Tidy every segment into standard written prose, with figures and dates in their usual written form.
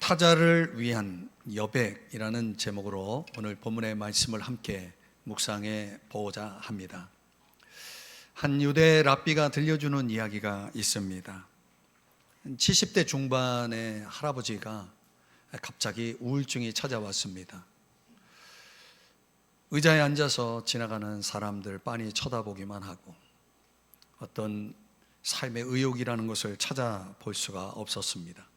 타자를 위한 여백이라는 제목으로 오늘 본문의 말씀을 함께 묵상해 보고자 합니다. 한 유대 랍비가 들려주는 이야기가 있습니다. 70대 중반의 할아버지가 갑자기 우울증이 찾아왔습니다. 의자에 앉아서 지나가는 사람들 빤히 쳐다보기만 하고 어떤 삶의 의욕이라는 것을 찾아볼 수가 없었습니다.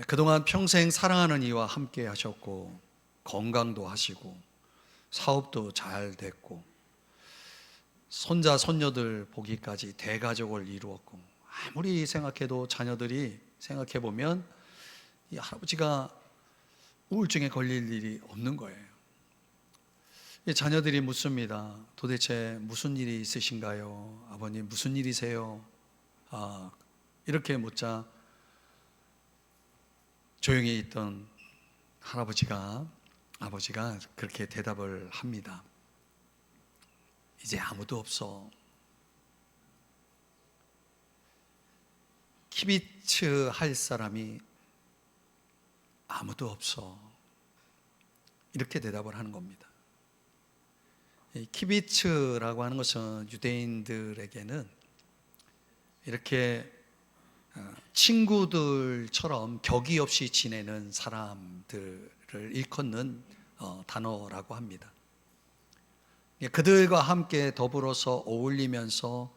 그동안 평생 사랑하는 이와 함께 하셨고 건강도 하시고 사업도 잘 됐고 손자 손녀들 보기까지 대가족을 이루었고, 아무리 생각해도 자녀들이 생각해보면 이 할아버지가 우울증에 걸릴 일이 없는 거예요. 자녀들이 묻습니다. 도대체 무슨 일이 있으신가요? 아버님 무슨 일이세요? 이렇게 묻자 조용히 있던 아버지가 그렇게 대답을 합니다. 이제 아무도 없어. 키비츠 할 사람이 아무도 없어. 이렇게 대답을 하는 겁니다. 키비츠라고 하는 것은 유대인들에게는 이렇게 친구들처럼 격이 없이 지내는 사람들을 일컫는 단어라고 합니다. 그들과 함께 더불어서 어울리면서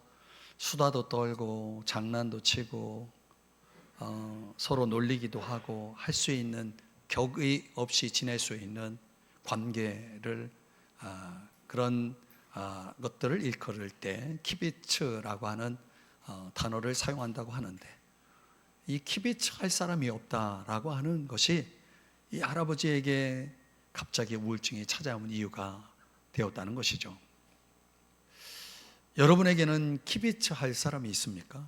수다도 떨고 장난도 치고 서로 놀리기도 하고 할 수 있는, 격의 없이 지낼 수 있는 관계를 그런 것들을 일컬을 때 키비츠라고 하는 단어를 사용한다고 하는데, 이 키비츠 할 사람이 없다라고 하는 것이 이 할아버지에게 갑자기 우울증이 찾아온 이유가 되었다는 것이죠. 여러분에게는 키비츠 할 사람이 있습니까?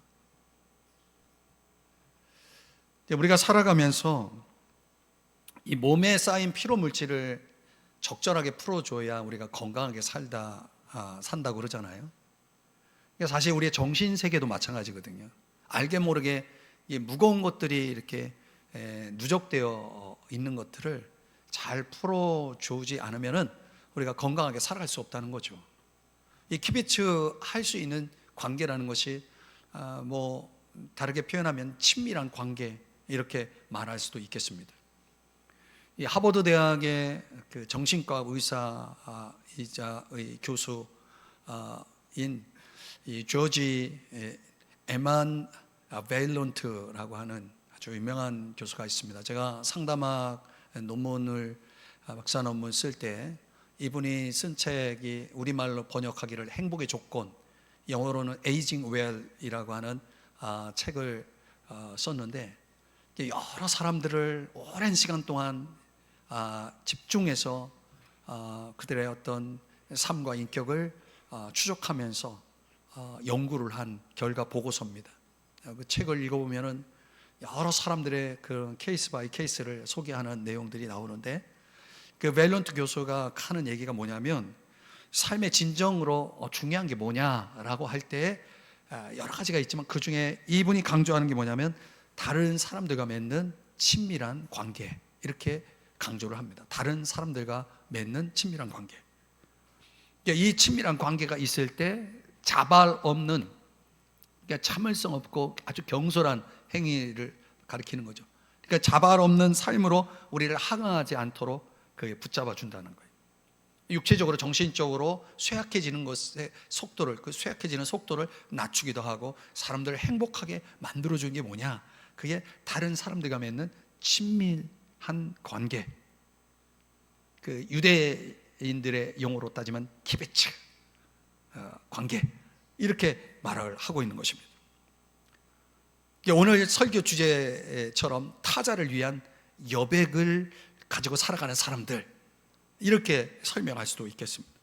우리가 살아가면서 이 몸에 쌓인 피로 물질을 적절하게 풀어줘야 우리가 건강하게 산다고 그러잖아요. 사실 우리의 정신 세계도 마찬가지거든요. 알게 모르게 이 무거운 것들이 이렇게 누적되어 있는 것들을 잘 풀어주지 않으면은 우리가 건강하게 살아갈 수 없다는 거죠. 이 키비츠 할 수 있는 관계라는 것이 뭐 다르게 표현하면 친밀한 관계, 이렇게 말할 수도 있겠습니다. 이 하버드 대학의 그 정신과 의사이자의 교수인 이 조지 에만 베일론트라고 하는 아주 유명한 교수가 있습니다. 제가 상담학 논문을 박사 논문 쓸 때 이분이 쓴 책이 우리말로 번역하기를 행복의 조건, 영어로는 에이징 웰이라고 하는 책을 썼는데, 여러 사람들을 오랜 시간 동안 집중해서 그들의 어떤 삶과 인격을 추적하면서 연구를 한 결과 보고서입니다. 그 책을 읽어보면은 여러 사람들의 그런 케이스 바이 케이스를 소개하는 내용들이 나오는데, 그 벨론트 교수가 하는 얘기가 뭐냐면, 삶의 진정으로 중요한 게 뭐냐라고 할 때 여러 가지가 있지만 그 중에 이분이 강조하는 게 뭐냐면 다른 사람들과 맺는 친밀한 관계, 이렇게 강조를 합니다. 다른 사람들과 맺는 친밀한 관계. 이 친밀한 관계가 있을 때 자발 없는, 참을성 없고 아주 경솔한 행위를 가리키는 거죠. 그러니까 자발 없는 삶으로 우리를 항응하지 않도록 그게 붙잡아 준다는 거예요. 육체적으로 정신적으로 쇠약해지는 것의 속도를, 그 쇠약해지는 속도를 낮추기도 하고 사람들을 행복하게 만들어주는 게 뭐냐, 그게 다른 사람들과 맺는 친밀한 관계, 그 유대인들의 용어로 따지면 키베츠 관계, 이렇게 말을 하고 있는 것입니다. 오늘 설교 주제처럼 타자를 위한 여백을 가지고 살아가는 사람들, 이렇게 설명할 수도 있겠습니다.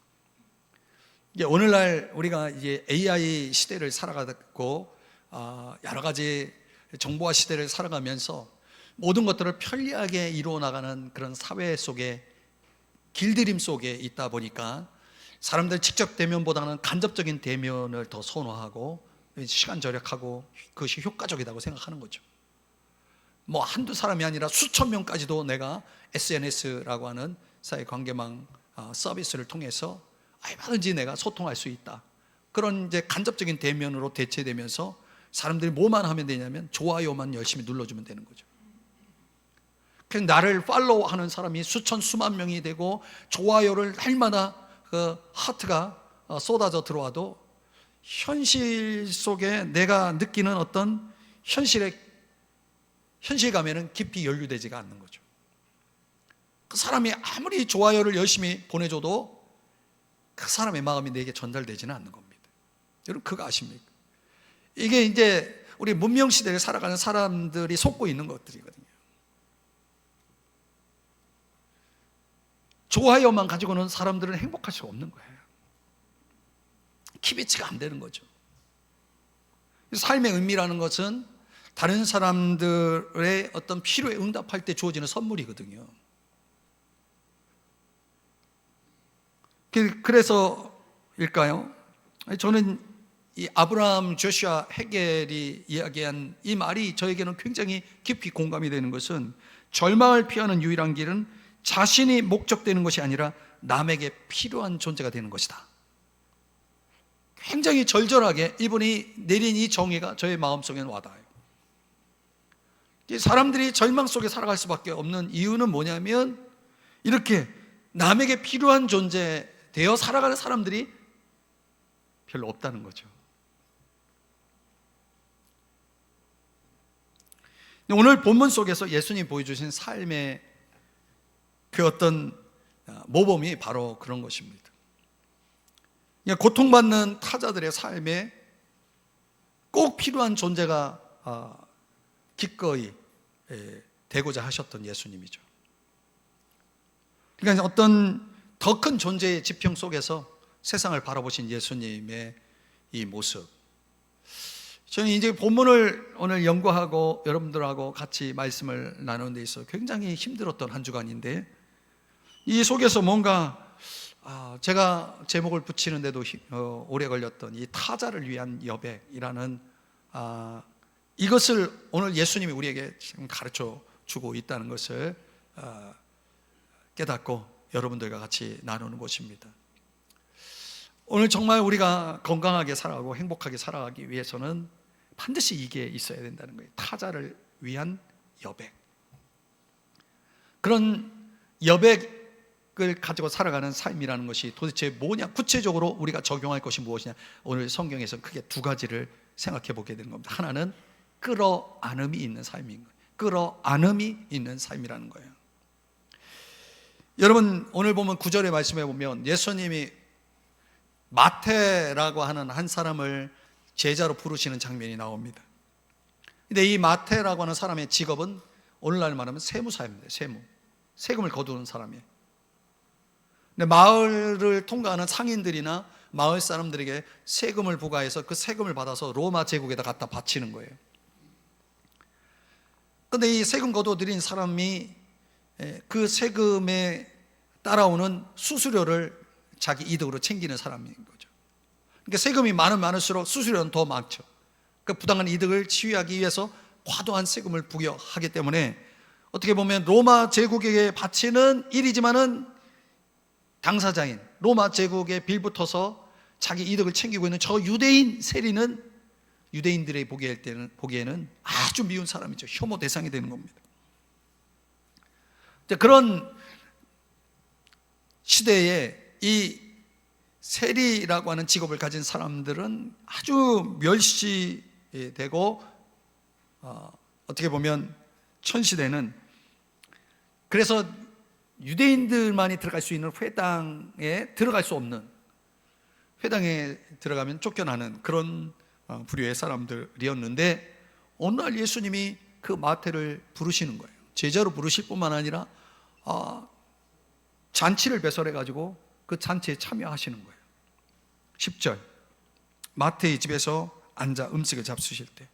오늘날 우리가 이제 AI 시대를 살아가고 여러 가지 정보화 시대를 살아가면서 모든 것들을 편리하게 이루어 나가는 그런 사회 속에, 길들임 속에 있다 보니까 사람들 직접 대면보다는 간접적인 대면을 더 선호하고 시간 절약하고 그것이 효과적이라고 생각하는 거죠. 뭐 한두 사람이 아니라 수천 명까지도 내가 SNS라고 하는 사회관계망 서비스를 통해서 얼마든지 내가 소통할 수 있다. 그런 이제 간접적인 대면으로 대체되면서 사람들이 뭐만 하면 되냐면 좋아요만 열심히 눌러주면 되는 거죠. 그래서 나를 팔로우하는 사람이 수천 수만 명이 되고 좋아요를 날마다 그 하트가 쏟아져 들어와도 현실 속에 내가 느끼는 어떤 현실감에는 깊이 연루되지가 않는 거죠. 그 사람이 아무리 좋아요를 열심히 보내줘도 그 사람의 마음이 내게 전달되지는 않는 겁니다. 여러분 그거 아십니까? 이게 이제 우리 문명 시대를 살아가는 사람들이 속고 있는 것들이거든요. 좋아요만 가지고는 사람들은 행복할 수가 없는 거예요. 키비치가 안 되는 거죠. 삶의 의미라는 것은 다른 사람들의 어떤 필요에 응답할 때 주어지는 선물이거든요. 그래서일까요? 저는 이 아브라함 조슈아 헤겔이 이야기한 이 말이 저에게는 굉장히 깊이 공감이 되는 것은 절망을 피하는 유일한 길은 자신이 목적되는 것이 아니라 남에게 필요한 존재가 되는 것이다. 굉장히 절절하게 이분이 내린 이 정의가 저의 마음속에는 와닿아요. 사람들이 절망 속에 살아갈 수밖에 없는 이유는 뭐냐면 이렇게 남에게 필요한 존재 되어 살아가는 사람들이 별로 없다는 거죠. 오늘 본문 속에서 예수님이 보여주신 삶의 그 어떤 모범이 바로 그런 것입니다. 고통받는 타자들의 삶에 꼭 필요한 존재가 기꺼이 되고자 하셨던 예수님이죠. 그러니까 어떤 더 큰 존재의 지평 속에서 세상을 바라보신 예수님의 이 모습, 저는 이제 본문을 오늘 연구하고 여러분들하고 같이 말씀을 나누는 데 있어 굉장히 힘들었던 한 주간인데, 이 속에서 뭔가 제가 제목을 붙이는데도 오래 걸렸던 이 타자를 위한 여백이라는 이것을 오늘 예수님이 우리에게 지금 가르쳐 주고 있다는 것을 깨닫고 여러분들과 같이 나누는 것입니다. 오늘 정말 우리가 건강하게 살아가고 행복하게 살아가기 위해서는 반드시 이게 있어야 된다는 거예요. 타자를 위한 여백. 그런 여백을 가지고 살아가는 삶이라는 것이 도대체 뭐냐, 구체적으로 우리가 적용할 것이 무엇이냐, 오늘 성경에서 크게 두 가지를 생각해 보게 되는 겁니다. 하나는 끌어안음이 있는 삶인 거예요. 끌어안음이 있는 삶이라는 거예요. 여러분 오늘 보면 9절의 말씀에 보면 예수님이 마태라고 하는 한 사람을 제자로 부르시는 장면이 나옵니다. 근데 이 마태라고 하는 사람의 직업은 오늘날 말하면 세무사입니다. 세금을 거두는 사람이에요. 근데 마을을 통과하는 상인들이나 마을 사람들에게 세금을 부과해서 그 세금을 받아서 로마 제국에다 갖다 바치는 거예요. 근데 이 세금 거둬들인 사람이 그 세금에 따라오는 수수료를 자기 이득으로 챙기는 사람인 거죠. 그러니까 세금이 많을수록 수수료는 더 많죠. 그 부당한 이득을 치유하기 위해서 과도한 세금을 부여하기 때문에 어떻게 보면 로마 제국에게 바치는 일이지만은 당사자인 로마 제국에 빌붙어서 자기 이득을 챙기고 있는 저 유대인 세리는 유대인들이 보기에는 아주 미운 사람이죠. 혐오 대상이 되는 겁니다. 그런 시대에 이 세리라고 하는 직업을 가진 사람들은 아주 멸시되고 어떻게 보면 천시대는 그래서 유대인들만이 들어갈 수 있는 회당에 들어갈 수 없는, 회당에 들어가면 쫓겨나는 그런 부류의 사람들이었는데 오늘 예수님이 그 마태를 부르시는 거예요. 제자로 부르실 뿐만 아니라 잔치를 배설해가지고 그 잔치에 참여하시는 거예요. 10절 마태의 집에서 앉아 음식을 잡수실 때,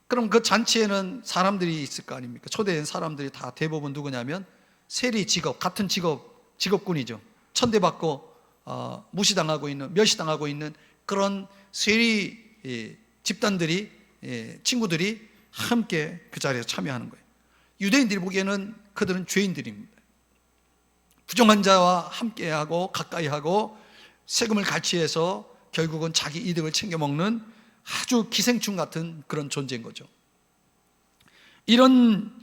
그럼 그 잔치에는 사람들이 있을 거 아닙니까? 초대된 사람들이 다 대부분 누구냐면 세리 직업, 같은 직업군이죠. 천대받고 무시당하고 있는, 멸시당하고 있는 그런 세리 집단들이, 친구들이 함께 그 자리에 참여하는 거예요. 유대인들이 보기에는 그들은 죄인들입니다. 부정한 자와 함께하고 가까이하고 세금을 같이해서 결국은 자기 이득을 챙겨 먹는 아주 기생충 같은 그런 존재인 거죠. 이런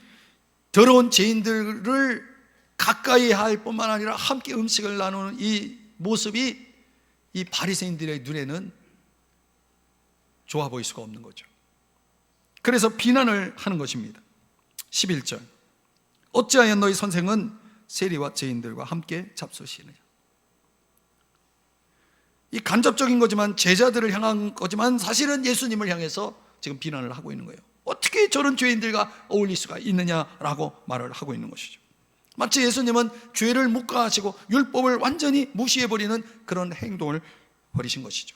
더러운 죄인들을 가까이 할 뿐만 아니라 함께 음식을 나누는 이 모습이 이 바리새인들의 눈에는 좋아 보일 수가 없는 거죠. 그래서 비난을 하는 것입니다. 11절, 어찌하여 너희 선생은 세리와 죄인들과 함께 잡수시느냐. 이 간접적인 거지만, 제자들을 향한 거지만 사실은 예수님을 향해서 지금 비난을 하고 있는 거예요. 어떻게 저런 죄인들과 어울릴 수가 있느냐라고 말을 하고 있는 것이죠. 마치 예수님은 죄를 묵과하시고 율법을 완전히 무시해버리는 그런 행동을 벌이신 것이죠.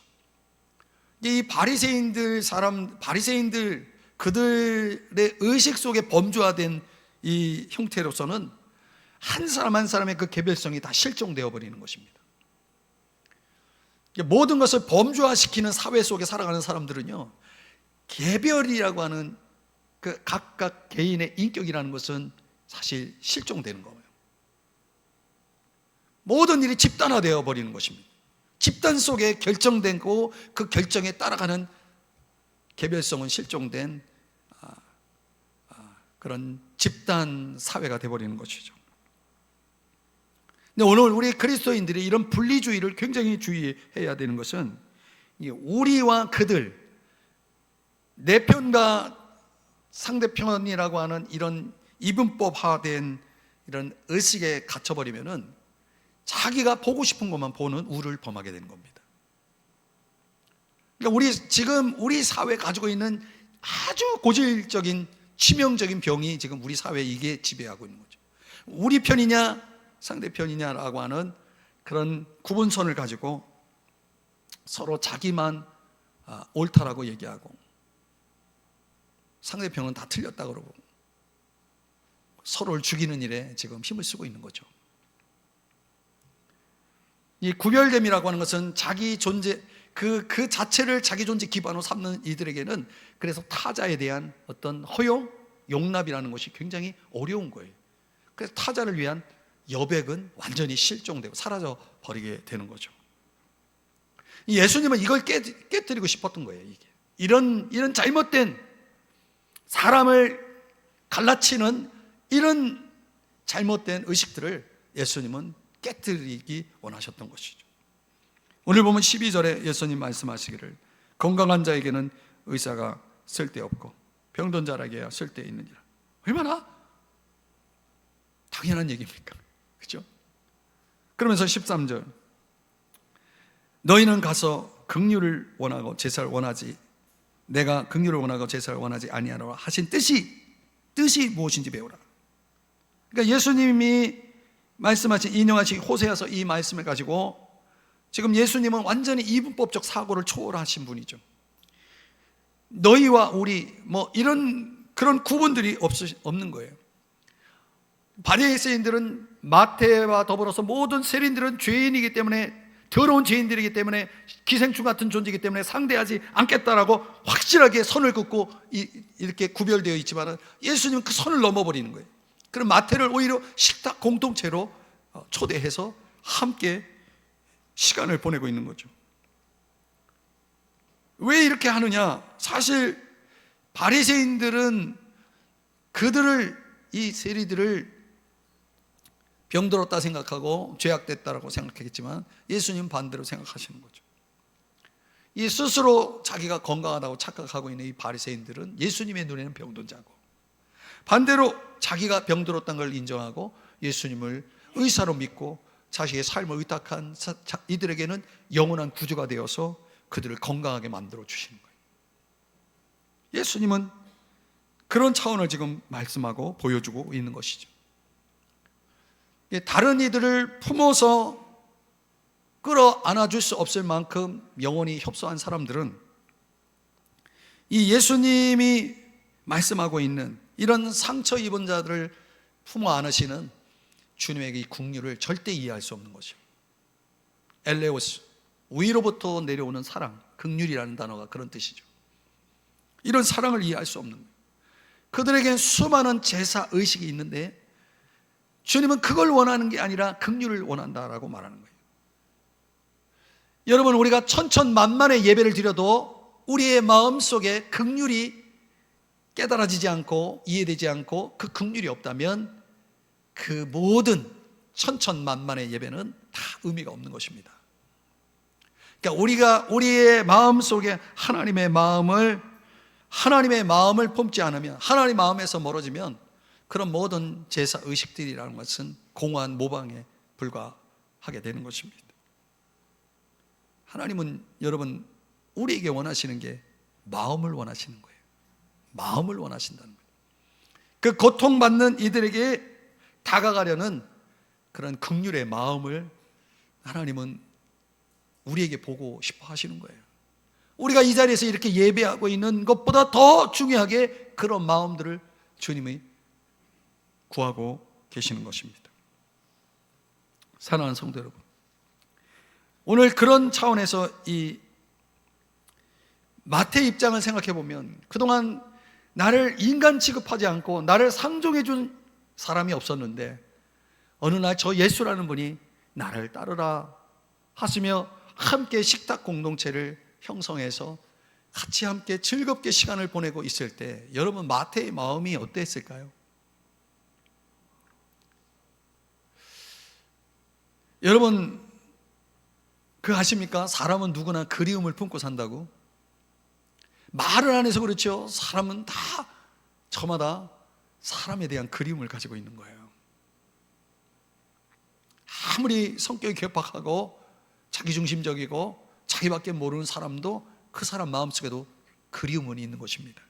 이 바리새인들 그들의 의식 속에 범주화된 이 형태로서는 한 사람 한 사람의 그 개별성이 다 실종되어 버리는 것입니다. 모든 것을 범주화시키는 사회 속에 살아가는 사람들은요, 개별이라고 하는 그 각각 개인의 인격이라는 것은 사실 실종되는 거예요. 모든 일이 집단화되어 버리는 것입니다. 집단 속에 결정되고 그 결정에 따라가는 개별성은 실종된 그런 집단 사회가 되어버리는 것이죠. 근데 오늘 우리 그리스도인들이 이런 분리주의를 굉장히 주의해야 되는 것은, 우리와 그들, 내 편과 상대편이라고 하는 이런 이분법화된 이런 의식에 갇혀버리면은 자기가 보고 싶은 것만 보는 우를 범하게 되는 겁니다. 그러니까 우리 사회에 가지고 있는 아주 고질적인 치명적인 병이 지금 우리 사회에 이게 지배하고 있는 거죠. 우리 편이냐 상대편이냐라고 하는 그런 구분선을 가지고 서로 자기만 옳다라고 얘기하고 상대편은 다 틀렸다 그러고 서로를 죽이는 일에 지금 힘을 쓰고 있는 거죠. 이 구별됨이라고 하는 것은 자기 존재, 그 자체를 자기 존재 기반으로 삼는 이들에게는 그래서 타자에 대한 어떤 허용, 용납이라는 것이 굉장히 어려운 거예요. 그래서 타자를 위한 여백은 완전히 실종되고 사라져 버리게 되는 거죠. 예수님은 이걸 깨뜨리고 싶었던 거예요. 이런 잘못된, 사람을 갈라치는 이런 잘못된 의식들을 예수님은 깨뜨리기 원하셨던 것이죠. 오늘 보면 12절에 예수님 말씀하시기를, 건강한 자에게는 의사가 쓸데없고 병든 자에게야 쓸데있느니라. 얼마나 당연한 얘기입니까? 그렇죠? 그러면서 13절, 너희는 가서 긍휼을 원하고 제사를 원하지, 내가 긍휼을 원하고 제사를 원하지 아니하노라 하신 뜻이 무엇인지 배우라. 그러니까 예수님이 말씀하신, 인용하신 호세아서 이 말씀을 가지고 지금 예수님은 완전히 이분법적 사고를 초월하신 분이죠. 너희와 우리 이런 그런 구분들이 없는 거예요. 바리새인들은 마태와 더불어서 모든 세리인들은 죄인이기 때문에, 더러운 죄인들이기 때문에, 기생충 같은 존재이기 때문에 상대하지 않겠다라고 확실하게 선을 긋고 이렇게 구별되어 있지만 예수님은 그 선을 넘어버리는 거예요. 그럼 마태를 오히려 식탁 공동체로 초대해서 함께 시간을 보내고 있는 거죠. 왜 이렇게 하느냐? 사실 바리새인들은 이 세리들을 병들었다 생각하고 죄악됐다라고 생각했지만 예수님 반대로 생각하시는 거죠. 이 스스로 자기가 건강하다고 착각하고 있는 이 바리새인들은 예수님의 눈에는 병든 자고, 반대로 자기가 병들었다는 걸 인정하고 예수님을 의사로 믿고 자신의 삶을 의탁한 이들에게는 영원한 구주가 되어서 그들을 건강하게 만들어 주시는 거예요. 예수님은 그런 차원을 지금 말씀하고 보여주고 있는 것이죠. 다른 이들을 품어서 끌어안아줄 수 없을 만큼 영원히 협소한 사람들은 이 예수님이 말씀하고 있는 이런 상처 입은 자들을 품어 안으시는 주님에게 이 긍휼을 절대 이해할 수 없는 것이죠. 엘레오스, 위로부터 내려오는 사랑, 긍휼이라는 단어가 그런 뜻이죠. 이런 사랑을 이해할 수 없는 거예요. 그들에겐 수많은 제사 의식이 있는데 주님은 그걸 원하는 게 아니라 긍휼을 원한다라고 말하는 거예요. 여러분, 우리가 천천만만의 예배를 드려도 우리의 마음속에 긍휼이 깨달아지지 않고 이해되지 않고 그 긍휼이 없다면 그 모든 천천만만의 예배는 다 의미가 없는 것입니다. 그러니까 우리가 우리의 마음속에 하나님의 마음을 품지 않으면, 하나님 마음에서 멀어지면 그런 모든 제사 의식들이라는 것은 공허한 모방에 불과하게 되는 것입니다. 하나님은 여러분 우리에게 원하시는 게 마음을 원하시는 거예요. 마음을 원하신다는 거예요. 그 고통받는 이들에게 다가가려는 그런 긍휼의 마음을 하나님은 우리에게 보고 싶어 하시는 거예요. 우리가 이 자리에서 이렇게 예배하고 있는 것보다 더 중요하게 그런 마음들을 주님이 구하고 계시는 것입니다. 사랑하는 성도 여러분, 오늘 그런 차원에서 이 마태의 입장을 생각해 보면 그동안 나를 인간 취급하지 않고 나를 상종해 준 사람이 없었는데 어느 날 저 예수라는 분이 나를 따르라 하시며 함께 식탁 공동체를 형성해서 같이 함께 즐겁게 시간을 보내고 있을 때 여러분 마태의 마음이 어땠을까요? 여러분 그 아십니까? 사람은 누구나 그리움을 품고 산다고. 말을 안 해서 그렇죠. 사람은 다 저마다 사람에 대한 그리움을 가지고 있는 거예요. 아무리 성격이 괴팍하고 자기중심적이고 자기밖에 모르는 사람도 그 사람 마음속에도 그리움은 있는 것입니다.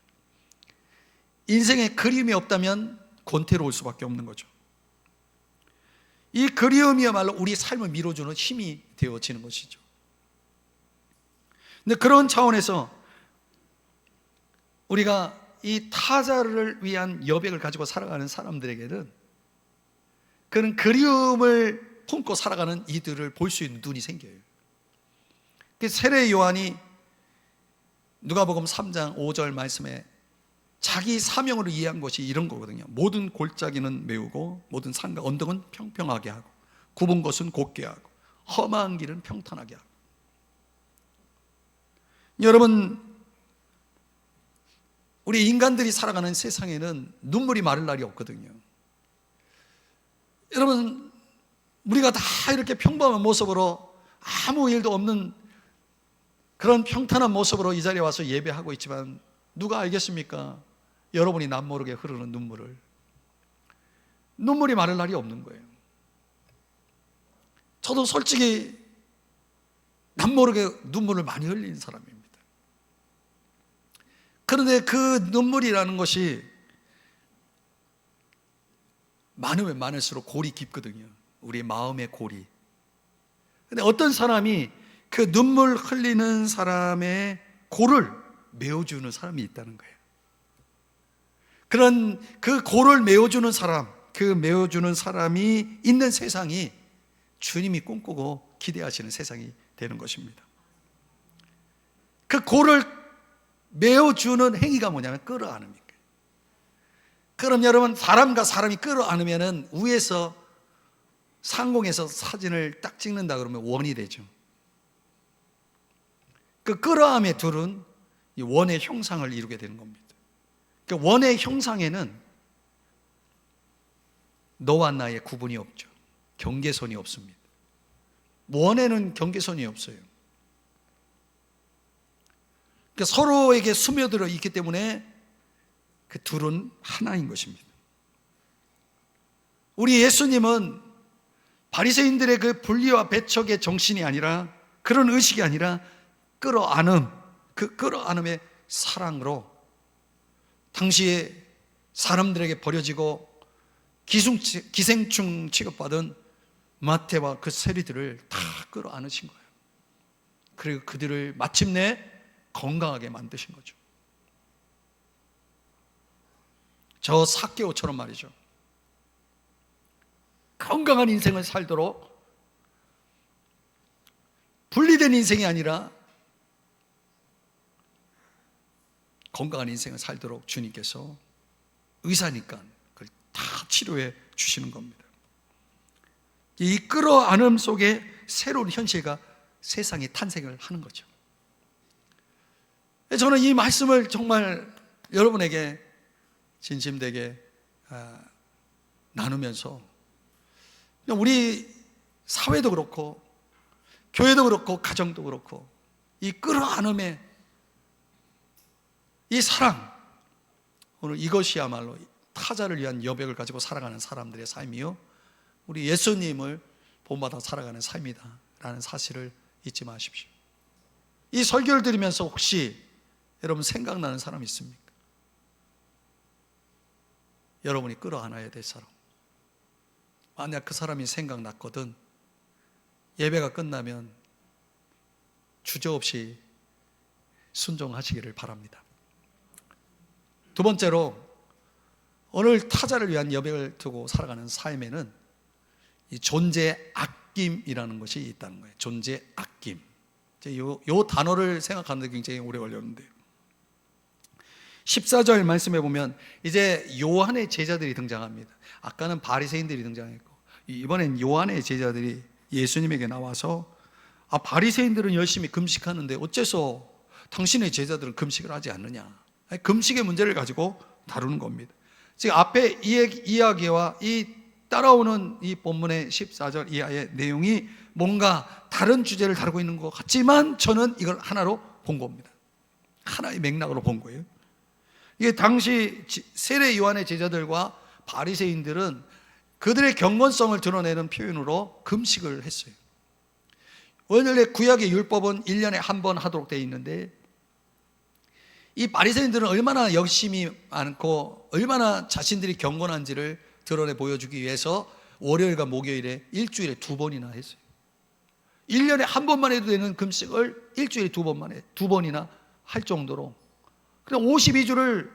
인생에 그리움이 없다면 권태로울 수밖에 없는 거죠. 이 그리움이야말로 우리 삶을 밀어주는 힘이 되어지는 것이죠. 근데 그런 차원에서 우리가 이 타자를 위한 여백을 가지고 살아가는 사람들에게는 그런 그리움을 품고 살아가는 이들을 볼 수 있는 눈이 생겨요. 세례 요한이 누가복음 3장 5절 말씀에 자기 사명으로 이해한 것이 이런 거거든요. 모든 골짜기는 메우고 모든 산과 언덕은 평평하게 하고 굽은 것은 곧게 하고 험한 길은 평탄하게 하고. 여러분, 우리 인간들이 살아가는 세상에는 눈물이 마를 날이 없거든요. 여러분, 우리가 다 이렇게 평범한 모습으로 아무 일도 없는 그런 평탄한 모습으로 이 자리에 와서 예배하고 있지만 누가 알겠습니까? 여러분이 남모르게 흐르는 눈물을. 눈물이 마를 날이 없는 거예요. 저도 솔직히 남모르게 눈물을 많이 흘리는 사람입니다. 그런데 그 눈물이라는 것이 많으면 많을수록 골이 깊거든요. 우리 마음의 골이. 근데 어떤 사람이 그 눈물 흘리는 사람의 골을 메워주는 사람이 있다는 거예요. 그런 그 골을 메워주는 사람, 그 메워주는 사람이 있는 세상이 주님이 꿈꾸고 기대하시는 세상이 되는 것입니다. 그 골을 메워주는 행위가 뭐냐면 끌어안습니다. 그럼 여러분, 사람과 사람이 끌어안으면 위에서 상공에서 사진을 딱 찍는다 그러면 원이 되죠. 그 끌어안의 둘은 이 원의 형상을 이루게 되는 겁니다. 그 원의 형상에는 너와 나의 구분이 없죠. 경계선이 없습니다. 원에는 경계선이 없어요. 그러니까 서로에게 스며들어 있기 때문에 그 둘은 하나인 것입니다. 우리 예수님은 바리새인들의 그 분리와 배척의 정신이 아니라, 그런 의식이 아니라 끌어안음, 그 끌어안음의 사랑으로 당시에 사람들에게 버려지고 기생충 취급받은 마태와 그 세리들을 다 끌어안으신 거예요. 그리고 그들을 마침내 건강하게 만드신 거죠. 저 삭개오처럼 말이죠. 건강한 인생을 살도록, 분리된 인생이 아니라 건강한 인생을 살도록 주님께서 의사니까 그걸 다 치료해 주시는 겁니다. 이 끌어안음 속에 새로운 현실과 세상이 탄생을 하는 거죠. 저는 이 말씀을 정말 여러분에게 진심되게 나누면서 우리 사회도 그렇고 교회도 그렇고 가정도 그렇고 이 끌어안음의 이 사랑, 오늘 이것이야말로 타자를 위한 여백을 가지고 살아가는 사람들의 삶이요, 우리 예수님을 본받아 살아가는 삶이다 라는 사실을 잊지 마십시오. 이 설교를 들으면서 혹시 여러분 생각나는 사람 있습니까? 여러분이 끌어안아야 될 사람. 만약 그 사람이 생각났거든 예배가 끝나면 주저없이 순종하시기를 바랍니다. 두 번째로, 오늘 타자를 위한 여백을 두고 살아가는 삶에는 이 존재 아낌이라는 것이 있다는 거예요. 존재 아낌. 요 단어를 생각하는데 굉장히 오래 걸렸는데요. 14절 말씀해 보면 이제 요한의 제자들이 등장합니다. 아까는 바리새인들이 등장했고 이번엔 요한의 제자들이 예수님에게 나와서 바리새인들은 열심히 금식하는데 어째서 당신의 제자들은 금식을 하지 않느냐, 금식의 문제를 가지고 다루는 겁니다. 지금 앞에 이야기와 이 따라오는 이 본문의 14절 이하의 내용이 뭔가 다른 주제를 다루고 있는 것 같지만 저는 이걸 하나로 본 겁니다. 하나의 맥락으로 본 거예요. 이게 당시 세례 요한의 제자들과 바리새인들은 그들의 경건성을 드러내는 표현으로 금식을 했어요. 원래 구약의 율법은 1년에 한 번 하도록 되어 있는데 이 바리새인들은 얼마나 열심히 않고 얼마나 자신들이 경건한지를 드러내 보여주기 위해서 월요일과 목요일에 일주일에 2번이나 했어요. 1년에 한 번만 해도 되는 금식을 일주일에 2번이나 할 정도로, 그냥 52주를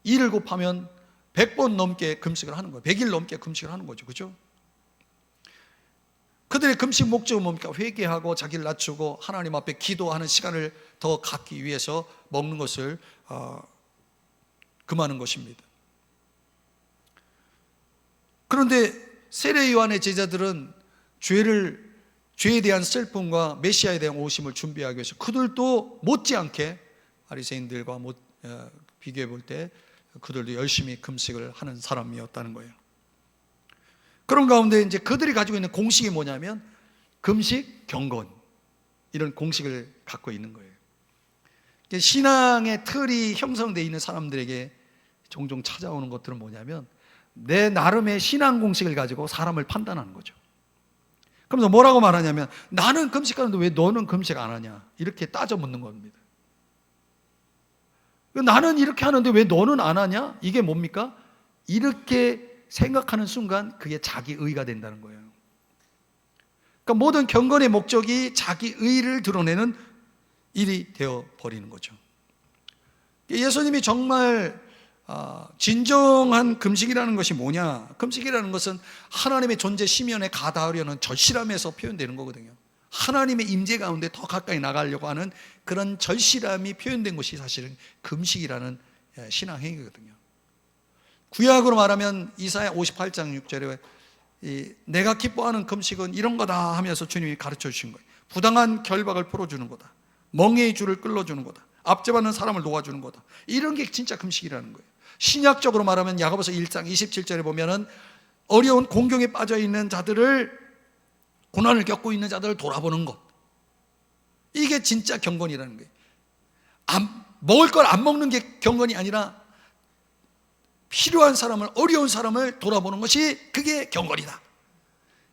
2를 곱하면 100번 넘게 금식을 하는 거예요. 100일 넘게 금식을 하는 거죠. 그죠? 그들의 금식 목적은 뭡니까? 회개하고 자기를 낮추고 하나님 앞에 기도하는 시간을 더 갖기 위해서 먹는 것을 금하는 것입니다. 그런데 세례 요한의 제자들은 죄에 대한 슬픔과 메시아에 대한 오심을 준비하기 위해서 그들도 못지않게 바리새인들과 비교해 볼 때 그들도 열심히 금식을 하는 사람이었다는 거예요. 그런 가운데 이제 그들이 가지고 있는 공식이 뭐냐면 금식, 경건, 이런 공식을 갖고 있는 거예요. 신앙의 틀이 형성되어 있는 사람들에게 종종 찾아오는 것들은 뭐냐면 내 나름의 신앙 공식을 가지고 사람을 판단하는 거죠. 그러면서 뭐라고 말하냐면 나는 금식하는데 왜 너는 금식 안 하냐, 이렇게 따져 묻는 겁니다. 나는 이렇게 하는데 왜 너는 안 하냐? 이게 뭡니까? 이렇게 생각하는 순간 그게 자기의가 된다는 거예요. 그러니까 모든 경건의 목적이 자기의를 드러내는 일이 되어버리는 거죠. 예수님이 정말 진정한 금식이라는 것이 뭐냐? 금식이라는 것은 하나님의 존재 심연에 가닿으려는 절실함에서 표현되는 거거든요. 하나님의 임재 가운데 더 가까이 나가려고 하는 그런 절실함이 표현된 것이 사실은 금식이라는 신앙행위거든요. 구약으로 말하면 이사야 58장 6절에 내가 기뻐하는 금식은 이런 거다 하면서 주님이 가르쳐 주신 거예요. 부당한 결박을 풀어주는 거다, 멍에의 줄을 끌어주는 거다, 압제받는 사람을 놓아주는 거다, 이런 게 진짜 금식이라는 거예요. 신약적으로 말하면 야고보서 1장 27절에 보면은 어려운 공경에 빠져있는 자들을, 고난을 겪고 있는 자들을 돌아보는 것, 이게 진짜 경건이라는 거예요. 먹을 걸 안 먹는 게 경건이 아니라 필요한 사람을, 어려운 사람을 돌아보는 것이 그게 경건이다.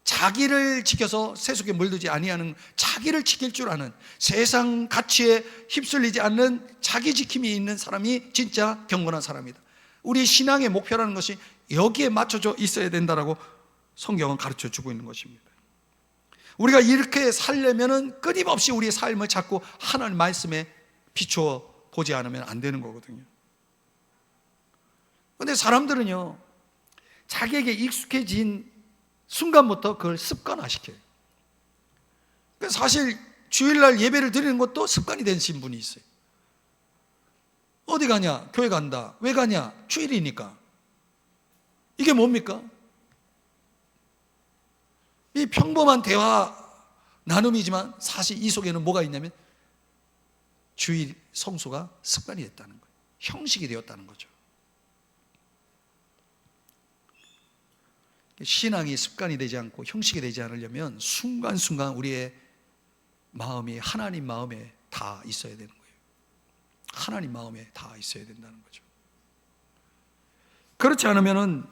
자기를 지켜서 세속에 물들지 아니하는, 자기를 지킬 줄 아는, 세상 가치에 휩쓸리지 않는 자기 지킴이 있는 사람이 진짜 경건한 사람이다. 우리 신앙의 목표라는 것이 여기에 맞춰져 있어야 된다라고 성경은 가르쳐 주고 있는 것입니다. 우리가 이렇게 살려면은 끊임없이 우리의 삶을 자꾸 하나님 말씀에 비추어 보지 않으면 안 되는 거거든요. 그런데 사람들은요, 자기에게 익숙해진 순간부터 그걸 습관화시켜요. 사실 주일날 예배를 드리는 것도 습관이 되신 분이 있어요. 어디 가냐? 교회 간다. 왜 가냐? 주일이니까. 이게 뭡니까? 이 평범한 대화 나눔이지만 사실 이 속에는 뭐가 있냐면 주일 성수가 습관이 됐다는 거예요. 형식이 되었다는 거죠. 신앙이 습관이 되지 않고 형식이 되지 않으려면 순간순간 우리의 마음이 하나님 마음에 다 있어야 되는 거예요. 하나님 마음에 다 있어야 된다는 거죠. 그렇지 않으면은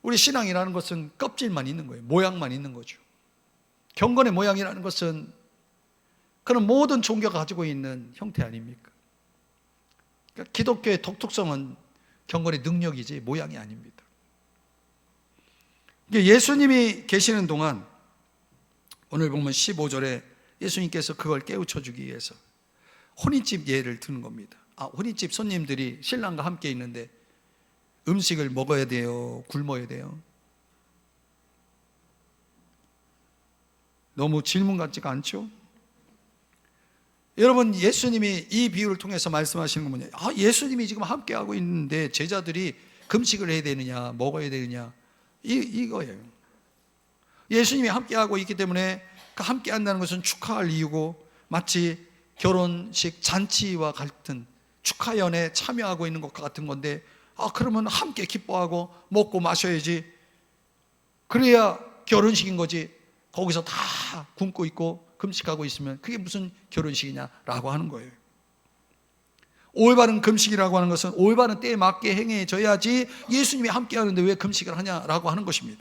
우리 신앙이라는 것은 껍질만 있는 거예요. 모양만 있는 거죠. 경건의 모양이라는 것은 그런 모든 종교가 가지고 있는 형태 아닙니까? 그러니까 기독교의 독특성은 경건의 능력이지 모양이 아닙니다. 예수님이 계시는 동안 오늘 보면 15절에 예수님께서 그걸 깨우쳐 주기 위해서 혼인집 예를 드는 겁니다. 혼인집 손님들이 신랑과 함께 있는데 음식을 먹어야 돼요? 굶어야 돼요? 너무 질문 같지가 않죠? 여러분, 예수님이 이 비유를 통해서 말씀하시는 건 뭐냐? 예수님이 지금 함께하고 있는데 제자들이 금식을 해야 되느냐, 먹어야 되느냐, 이거예요. 예수님이 함께하고 있기 때문에 그 함께한다는 것은 축하할 이유고, 마치 결혼식 잔치와 같은 축하연에 참여하고 있는 것과 같은 건데, 그러면 함께 기뻐하고 먹고 마셔야지, 그래야 결혼식인 거지. 거기서 다 굶고 있고 금식하고 있으면 그게 무슨 결혼식이냐라고 하는 거예요. 올바른 금식이라고 하는 것은 올바른 때에 맞게 행해져야지 예수님이 함께 하는데 왜 금식을 하냐라고 하는 것입니다.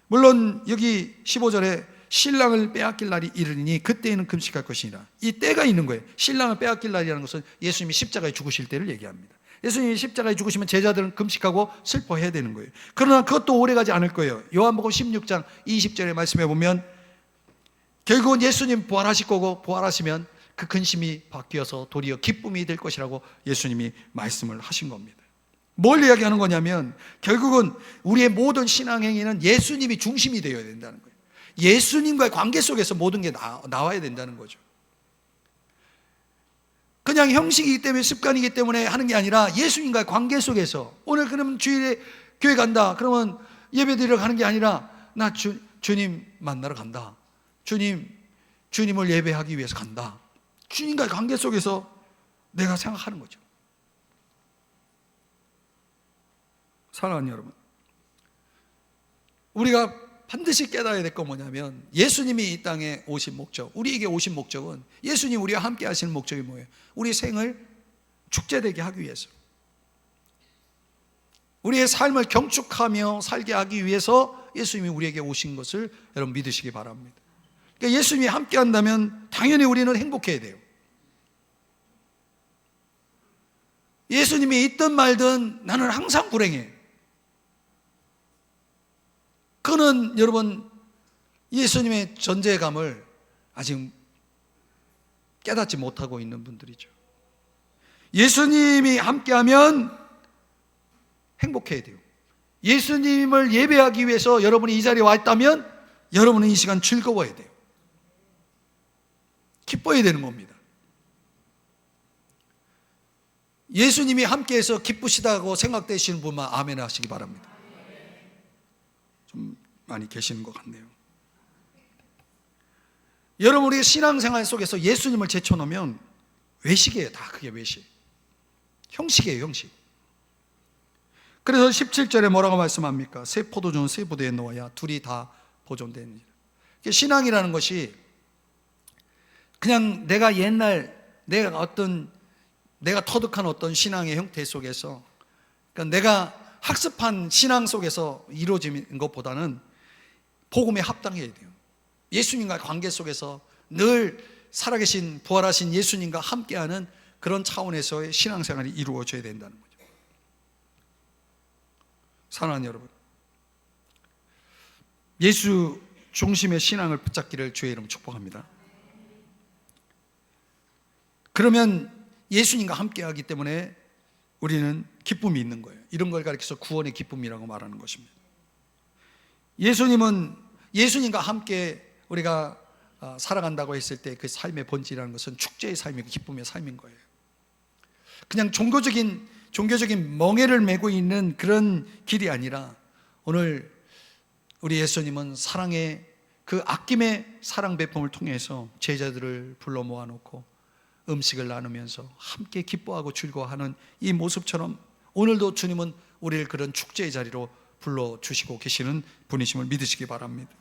물론 여기 15절에 신랑을 빼앗길 날이 이르니 그때에는 금식할 것이니라, 이 때가 있는 거예요. 신랑을 빼앗길 날이라는 것은 예수님이 십자가에 죽으실 때를 얘기합니다. 예수님이 십자가에 죽으시면 제자들은 금식하고 슬퍼해야 되는 거예요. 그러나 그것도 오래가지 않을 거예요. 요한복음 16장 20절의 말씀에 보면 결국은 예수님 부활하실 거고, 부활하시면 그 근심이 바뀌어서 도리어 기쁨이 될 것이라고 예수님이 말씀을 하신 겁니다. 뭘 이야기하는 거냐면 결국은 우리의 모든 신앙행위는 예수님이 중심이 되어야 된다는 거예요. 예수님과의 관계 속에서 모든 게 나와야 된다는 거죠. 그냥 형식이기 때문에, 습관이기 때문에 하는 게 아니라 예수님과의 관계 속에서, 오늘 그러면 주일에 교회 간다 그러면 예배 드리러 가는 게 아니라 나 주님 만나러 간다, 주님을 예배하기 위해서 간다, 주님과의 관계 속에서 내가 생각하는 거죠. 사랑하는 여러분, 우리가 반드시 깨달아야 될 건 뭐냐면 예수님이 이 땅에 오신 목적, 우리에게 오신 목적은, 예수님 우리와 함께 하시는 목적이 뭐예요? 우리 생을 축제되게 하기 위해서, 우리의 삶을 경축하며 살게 하기 위해서 예수님이 우리에게 오신 것을 여러분 믿으시기 바랍니다. 그러니까 예수님이 함께 한다면 당연히 우리는 행복해야 돼요. 예수님이 있든 말든 나는 항상 불행해. 그는 여러분 예수님의 존재감을 아직 깨닫지 못하고 있는 분들이죠. 예수님이 함께하면 행복해야 돼요. 예수님을 예배하기 위해서 여러분이 이 자리에 와 있다면 여러분은 이 시간 즐거워야 돼요. 기뻐야 되는 겁니다. 예수님이 함께해서 기쁘시다고 생각되시는 분만 아멘 하시기 바랍니다. 좀 많이 계시는 것 같네요. 여러분, 우리 신앙생활 속에서 예수님을 제쳐놓으면 외식이에요. 다 그게 외식, 형식이에요, 형식. 그래서 17절에 뭐라고 말씀합니까? 새 포도주는 새 부대에 넣어야 둘이 다 보존되느니라. 신앙이라는 것이 그냥 내가 터득한 어떤 신앙의 형태 속에서, 그러니까 내가 학습한 신앙 속에서 이루어지는 것보다는 복음에 합당해야 돼요. 예수님과의 관계 속에서 늘 살아계신 부활하신 예수님과 함께하는 그런 차원에서의 신앙생활이 이루어져야 된다는 거죠. 사랑하는 여러분, 예수 중심의 신앙을 붙잡기를 주의 이름으로 축복합니다. 그러면 예수님과 함께하기 때문에 우리는 기쁨이 있는 거예요. 이런 걸 가리켜서 구원의 기쁨이라고 말하는 것입니다. 예수님과 함께 우리가 살아간다고 했을 때 그 삶의 본질이라는 것은 축제의 삶이고 기쁨의 삶인 거예요. 그냥 종교적인 종교적인 멍에를 메고 있는 그런 길이 아니라 오늘 우리 예수님은 사랑의 그 아낌의 사랑 배품을 통해서 제자들을 불러 모아놓고 음식을 나누면서 함께 기뻐하고 즐거워하는 이 모습처럼 오늘도 주님은 우리를 그런 축제의 자리로 불러주시고 계시는 분이심을 믿으시기 바랍니다.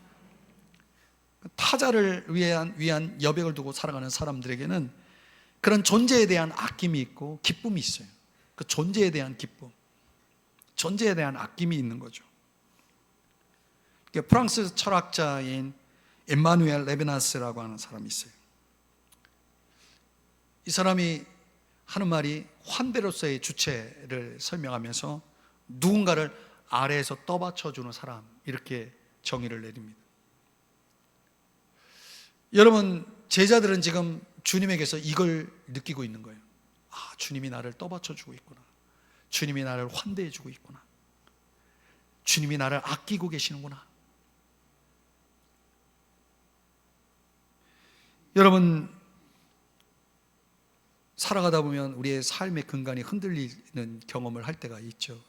타자를 위한 여백을 두고 살아가는 사람들에게는 그런 존재에 대한 아낌이 있고 기쁨이 있어요. 그 존재에 대한 기쁨, 존재에 대한 아낌이 있는 거죠. 프랑스 철학자인 엠마누엘 레비나스라고 하는 사람이 있어요. 이 사람이 하는 말이 환대로서의 주체를 설명하면서 누군가를 아래에서 떠받쳐주는 사람, 이렇게 정의를 내립니다. 여러분, 제자들은 지금 주님에게서 이걸 느끼고 있는 거예요. 아, 주님이 나를 떠받쳐주고 있구나. 주님이 나를 환대해주고 있구나. 주님이 나를 아끼고 계시는구나. 여러분, 살아가다 보면 우리의 삶의 근간이 흔들리는 경험을 할 때가 있죠.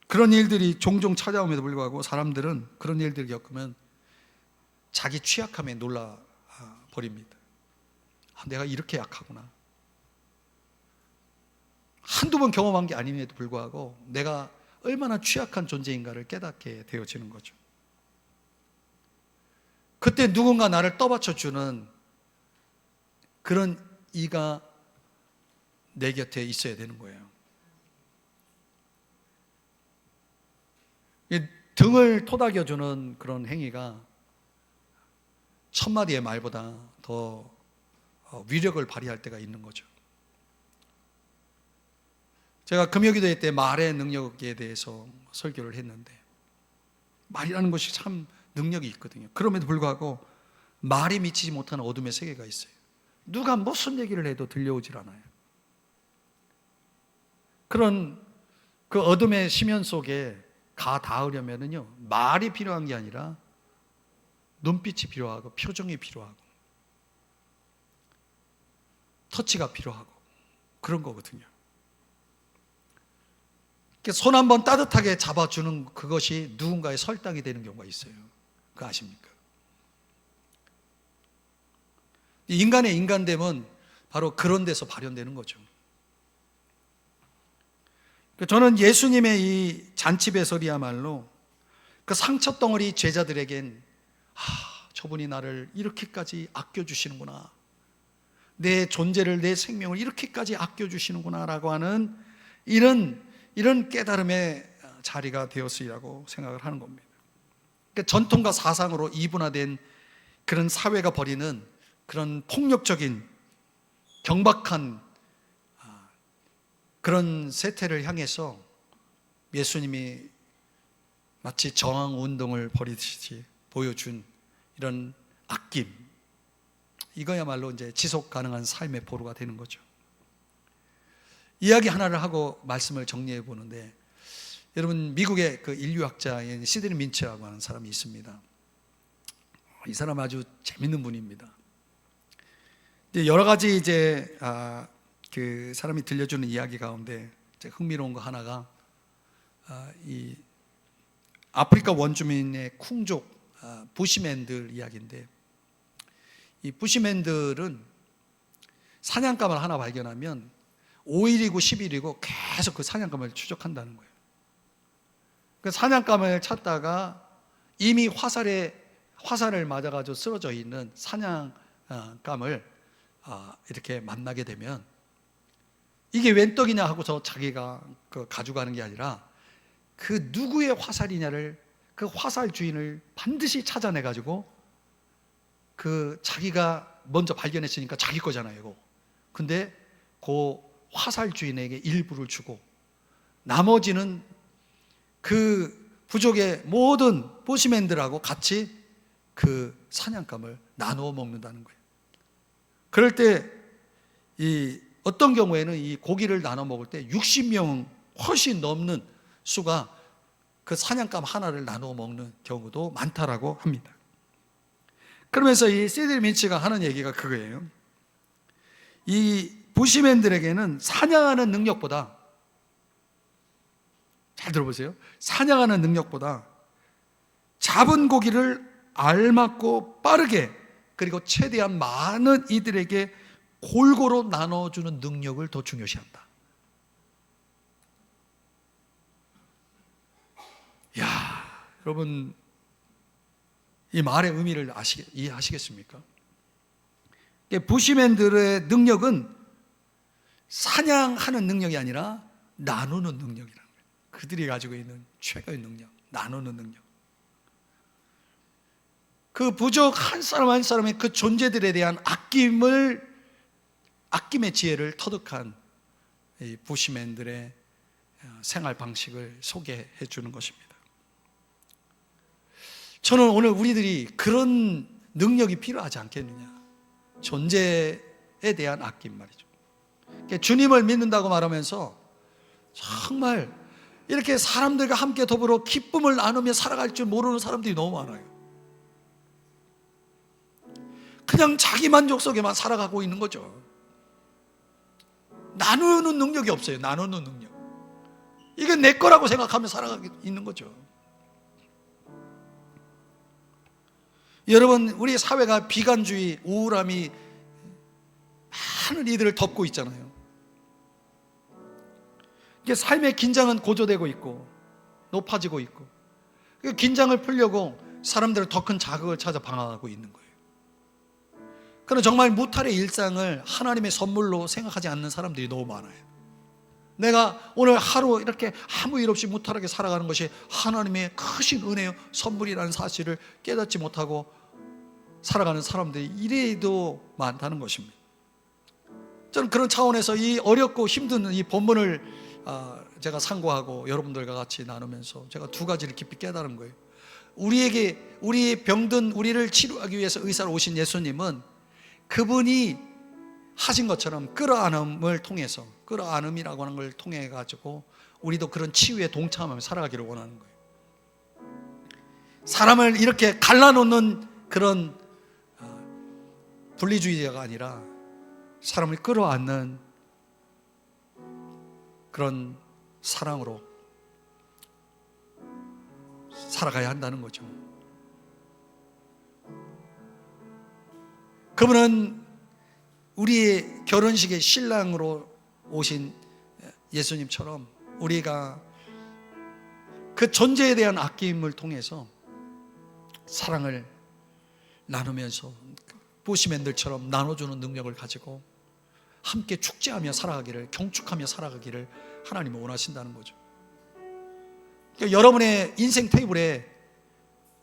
그런 일들이 종종 찾아옴에도 불구하고 사람들은 그런 일들을 겪으면 자기 취약함에 놀라 버립니다. 아, 내가 이렇게 약하구나. 한두 번 경험한 게 아님에도 불구하고 내가 얼마나 취약한 존재인가를 깨닫게 되어지는 거죠. 그때 누군가 나를 떠받쳐주는 그런 이가 내 곁에 있어야 되는 거예요. 등을 토닥여주는 그런 행위가 천마디의 말보다 더 위력을 발휘할 때가 있는 거죠. 제가 금요기도회 때 말의 능력에 대해서 설교를 했는데, 말이라는 것이 참 능력이 있거든요. 그럼에도 불구하고 말이 미치지 못하는 어둠의 세계가 있어요. 누가 무슨 얘기를 해도 들려오질 않아요. 그런 그 어둠의 심연 속에 가 닿으려면은요, 말이 필요한 게 아니라 눈빛이 필요하고 표정이 필요하고 터치가 필요하고 그런 거거든요. 손 한번 따뜻하게 잡아주는 그것이 누군가의 설당이 되는 경우가 있어요. 그거 아십니까? 인간의 인간됨은 바로 그런 데서 발현되는 거죠. 저는 예수님의 이 잔치 배설이야말로 그 상처덩어리 제자들에겐 저분이 나를 이렇게까지 아껴주시는구나, 내 존재를, 내 생명을 이렇게까지 아껴주시는구나 라고 하는 이런 깨달음의 자리가 되었으리라고 생각을 하는 겁니다. 그러니까 전통과 사상으로 이분화된 그런 사회가 벌이는 그런 폭력적인 경박한 그런 세태를 향해서 예수님이 마치 저항운동을 벌이듯이 보여준 이런 아낌, 이거야말로 이제 지속 가능한 삶의 보루가 되는 거죠. 이야기 하나를 하고 말씀을 정리해 보는데, 여러분, 미국의 그 인류학자인 시드니 민츠라고 하는 사람이 있습니다. 이 사람 아주 재밌는 분입니다. 여러 가지 이제 그 사람이 들려주는 이야기 가운데 흥미로운 거 하나가 이 아프리카 원주민의 쿵족 부시맨들 이야기인데, 이 부시맨들은 사냥감을 하나 발견하면 5일이고 10일이고 계속 그 사냥감을 추적한다는 거예요. 그 사냥감을 찾다가 이미 화살을 맞아가지고 쓰러져 있는 사냥감을 이렇게 만나게 되면 이게 웬 떡이냐 하고서 자기가 가져가는 게 아니라 그 누구의 화살이냐를, 그 화살 주인을 반드시 찾아내가지고, 그 자기가 먼저 발견했으니까 자기 거잖아요, 이거. 근데 그 화살 주인에게 일부를 주고 나머지는 그 부족의 모든 부시맨들하고 같이 그 사냥감을 나누어 먹는다는 거예요. 그럴 때 이 어떤 경우에는 이 고기를 나눠 먹을 때 60명 훨씬 넘는 수가 그 사냥감 하나를 나누어 먹는 경우도 많다라고 합니다. 그러면서 이 시드니 민츠가 하는 얘기가 그거예요. 이 부시맨들에게는 사냥하는 능력보다, 잘 들어보세요, 사냥하는 능력보다 잡은 고기를 알맞고 빠르게 그리고 최대한 많은 이들에게 골고루 나눠주는 능력을 더 중요시한다. 야, 여러분 이 말의 의미를 이해하시겠습니까? 부시맨들의 능력은 사냥하는 능력이 아니라 나누는 능력이라는 거예요. 그들이 가지고 있는 최고의 능력, 나누는 능력. 그 부족 한 사람 한 사람의 그 존재들에 대한 아낌의 지혜를 터득한 이 부시맨들의 생활 방식을 소개해 주는 것입니다. 저는 오늘 우리들이 그런 능력이 필요하지 않겠느냐. 존재에 대한 아낌 말이죠. 주님을 믿는다고 말하면서 정말 이렇게 사람들과 함께 더불어 기쁨을 나누며 살아갈 줄 모르는 사람들이 너무 많아요. 그냥 자기 만족 속에만 살아가고 있는 거죠. 나누는 능력이 없어요. 나누는 능력. 이게 내 거라고 생각하며 살아가고 있는 거죠. 여러분, 우리 사회가 비관주의, 우울함이 많은 이들을 덮고 있잖아요. 이게 삶의 긴장은 고조되고 있고 높아지고 있고, 그 긴장을 풀려고 사람들은 더 큰 자극을 찾아 방황하고 있는 거예요. 그러나 정말 무탈의 일상을 하나님의 선물로 생각하지 않는 사람들이 너무 많아요. 내가 오늘 하루 이렇게 아무 일 없이 무탈하게 살아가는 것이 하나님의 크신 은혜요 선물이라는 사실을 깨닫지 못하고 살아가는 사람들이 이래도 많다는 것입니다. 저는 그런 차원에서 이 어렵고 힘든 이 본문을 제가 상고하고 여러분들과 같이 나누면서 제가 두 가지를 깊이 깨달은 거예요. 우리의 병든 우리를 치료하기 위해서 의사로 오신 예수님은 그분이 하신 것처럼 끌어안음을 통해서, 끌어안음이라고 하는 걸 통해 가지고 우리도 그런 치유에 동참하며 살아가기를 원하는 거예요. 사람을 이렇게 갈라놓는 그런 분리주의자가 아니라 사람을 끌어안는 그런 사랑으로 살아가야 한다는 거죠. 그분은 우리의 결혼식의 신랑으로 오신 예수님처럼 우리가 그 존재에 대한 아낌을 통해서 사랑을 나누면서 부시맨들처럼 나눠주는 능력을 가지고 함께 축제하며 살아가기를, 경축하며 살아가기를 하나님은 원하신다는 거죠. 그러니까 여러분의 인생 테이블에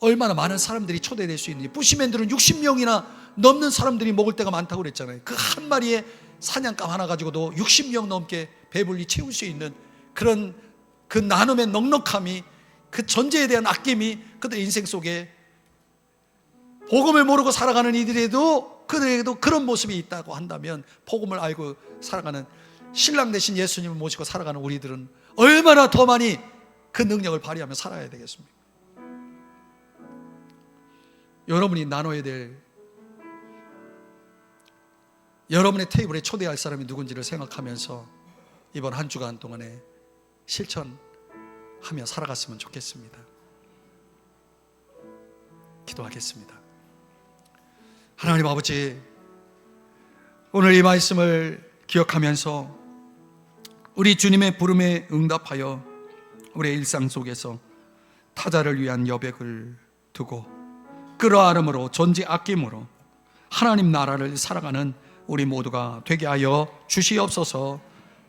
얼마나 많은 사람들이 초대될 수 있는지, 부시맨들은 60명이나 넘는 사람들이 먹을 때가 많다고 그랬잖아요. 그 한 마리의 사냥감 하나 가지고도 60명 넘게 배불리 채울 수 있는 그런 그 나눔의 넉넉함이, 그 존재에 대한 아낌이 그들의 인생 속에 복음을 모르고 살아가는 이들에도 그들에게도 그런 모습이 있다고 한다면, 복음을 알고 살아가는 신랑 되신 예수님을 모시고 살아가는 우리들은 얼마나 더 많이 그 능력을 발휘하며 살아야 되겠습니까? 여러분이 나눠야 될, 여러분의 테이블에 초대할 사람이 누군지를 생각하면서 이번 한 주간 동안에 실천하며 살아갔으면 좋겠습니다. 기도하겠습니다. 하나님 아버지, 오늘 이 말씀을 기억하면서 우리 주님의 부름에 응답하여 우리의 일상 속에서 타자를 위한 여백을 두고 끌어안음으로, 존재 아낌으로 하나님 나라를 살아가는 우리 모두가 되게 하여 주시옵소서.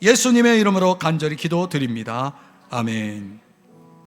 예수님의 이름으로 간절히 기도드립니다. 아멘.